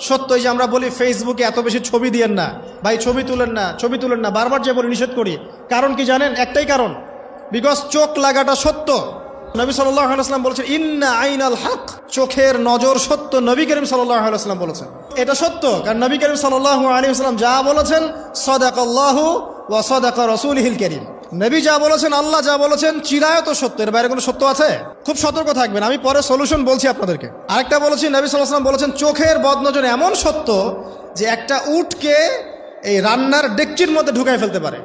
সত্যই যে আমরা বলি ফেসবুকে এত বেশি ছবি দিয়েন না ভাই, ছবি তুলেন না, ছবি তুলেন না, বারবার যে বলি নিষেধ করি। কারণ কি জানেন? একটাই কারণ, বিকজ চোখ লাগাটা সত্য। নবী সাল্লাল্লাহু আলাইহি ওয়াসাল্লাম বলেছেন ইন্না আইনাল হক, চোখের নজর সত্য। নবী করিম সাল্লাল্লাহু আলাইহি ওয়াসাল্লাম বলেছেন এটা সত্য, কারণ নবী করিম সাল্লাল্লাহু আলাইহি ওয়াসাল্লাম যা বলেছেন সাদাকাল্লাহু ওয়া সাদাকা রাসূলুহুল কারীম। নবী যা বলেছেন, আল্লাহ যা বলেছেন চিরায়ত সত্য, এর বাইরে কোনো সত্য আছে? খুব সতর্ক থাকবেন, আমি পরে সলিউশন বলছি আপনাদেরকে। আরেকটা বলেছি, নবী সাল্লাল্লাহু আলাইহি ওয়াসাল্লাম বলেছেন চোখের বদনজর এমন সত্য যে একটা উটকে এই রান্নার ডেকচির মধ্যে ঢুকায় ফেলতে পারে।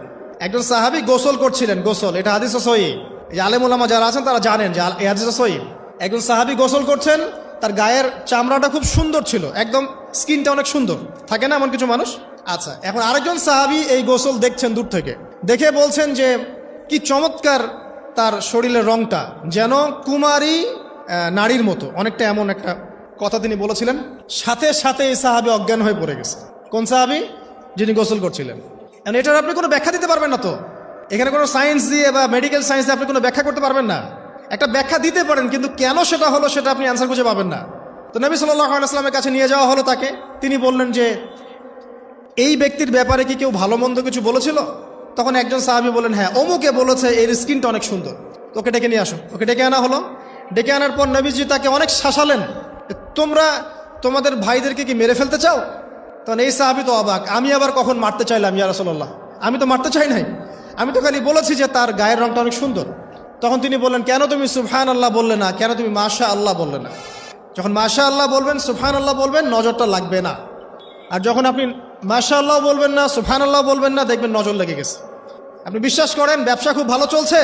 একজন সাহাবী গোসল করছিলেন, গোসল, এটা হাদিস সহিহ, এই আলেম ওলামা যারা আছেন তারা জানেন যে এই হাদিস সহিহ। একজন সাহাবী গোসল করছেন, তার গায়ের চামড়াটা খুব সুন্দর ছিল, একদম স্কিনটা অনেক সুন্দর থাকে না এমন কিছু মানুষ। আচ্ছা, এখন আরেকজন সাহাবী এই গোসল দেখছেন দূর থেকে, দেখে বলছেন যে কি চমৎকার তার শরীরের রংটা, যেন কুমারী নারীর মতো, অনেকটা এমন একটা কথা তিনি বলেছিলেন। সাথে সাথে এই সাহাবী অজ্ঞান হয়ে পড়ে গেছে। কোন সাহাবী? যিনি গোসল করছিলেন। এটার আপনি কোনো ব্যাখ্যা দিতে পারবেন না তো, এখানে কোনো সায়েন্স দিয়ে বা মেডিকেল সায়েন্স দিয়ে আপনি কোনো ব্যাখ্যা করতে পারবেন না। একটা ব্যাখ্যা দিতে পারেন, কিন্তু কেন সেটা হলো সেটা আপনি অ্যান্সার খুঁজে পাবেন না। তো নবী সাল্লাল্লাহু আলাইহি ওয়াসাল্লামের কাছে নিয়ে যাওয়া হলো তাকে। তিনি বললেন যে এই ব্যক্তির ব্যাপারে কি কেউ ভালো মন্দ কিছু বলেছিল? তখন একজন সাহাবী বললেন হ্যাঁ, অমুকে বলেছে এর স্কিনটা অনেক সুন্দর, ওকে ডেকে নিয়ে আসো। ওকে ডেকে আনা হলো। ডেকে আনার পর নবীজি তাকে অনেক শাসালেন, তোমরা তোমাদের ভাইদেরকে কি মেরে ফেলতে চাও? তখন এই সাহাবী তো অবাক, আমি আবার কখন মারতে চাইলাম ইয়া রাসূলুল্লাহ? আমি তো মারতে চাই নাই, আমি তো খালি বলেছি যে তার গায়ের রংটা অনেক সুন্দর। তখন তিনি বললেন কেন তুমি সুবহানাল্লাহ বললে না, কেন তুমি মাশা আল্লাহ বললে না? যখন মাশা আল্লাহ বলবেন, সুবহানাল্লাহ বলবেন, নজরটা লাগবে না। আর যখন আপনি মাশা আল্লাহ বলবেন না, সুবহানাল্লাহ বলবেন না, দেখবেন নজর লেগে গেছে। আপনি বিশ্বাস করেন ব্যবসা খুব ভালো চলছে,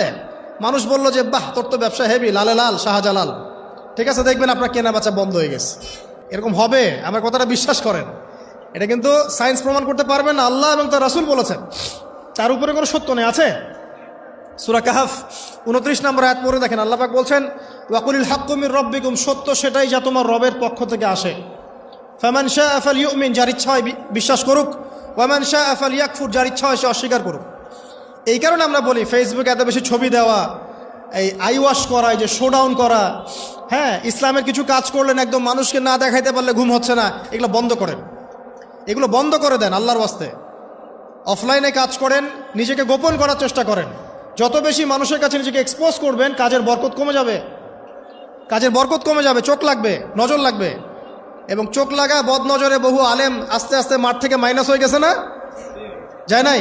মানুষ বলল যে বাহ তোর তো ব্যবসা হেভি, লালে লাল শাহজালাল, ঠিক আছে, দেখবেন আপনার কেনা বেচা বন্ধ হয়ে গেছে। এরকম হবে, আমার কথাটা বিশ্বাস করেন। এটা কিন্তু সায়েন্স প্রমাণ করতে পারবেন না, আল্লাহ এবং তার রাসূল বলেছেন, তার উপরে কোনো সত্য নেই। আছে সূরা কাহফ 29 নম্বর আয়াত পড়ে দেখেন, আল্লাহ পাক বলছেন ওয়াকুলিল হাক্কু মির রাব্বিকুম, সত্য সেটাই যা তোমার রবের পক্ষ থেকে আসে। ফামান শাআ ফালইউমিন, যার ইচ্ছা হয় বিশ্বাস করুক, ওয়ামান শাআ ফালইয়াকফুর, যার ইচ্ছা হয় সে অস্বীকার করুক। এই কারণে আমরা বলি ফেসবুকে এত বেশি ছবি দেওয়া, এই আই ওয়াশ করা, এই যে শোডাউন করা, হ্যাঁ, ইসলামের কিছু কাজ করলেন একদম মানুষকে না দেখাইতে পারলে ঘুম হচ্ছে না, এগুলো বন্ধ করেন, এগুলো বন্ধ করে দেন আল্লাহর ওয়াস্তে। অফলাইনে কাজ করেন, নিজেকে গোপন করার চেষ্টা করেন। যত বেশি মানুষের কাছে নিজেকে এক্সপোজ করবেন, কাজের বরকত কমে যাবে, কাজের বরকত কমে যাবে, চোখ লাগবে, নজর লাগবে। এবং চোখ লাগা বদ নজরে বহু আলেম আস্তে আস্তে মাঠ থেকে মাইনাস হয়ে গেছে না? যায় নাই?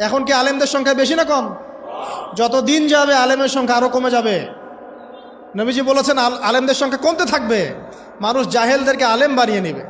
এখন কি আলেমদের সংখ্যা বেশি না কম? যত দিন যাবে আলেমের সংখ্যা আরও কমে যাবে। নবীজি বলেছেন আলেমদের সংখ্যা কমতে থাকবে, মানুষ জাহেলদেরকে আলেম বানিয়ে নেবে।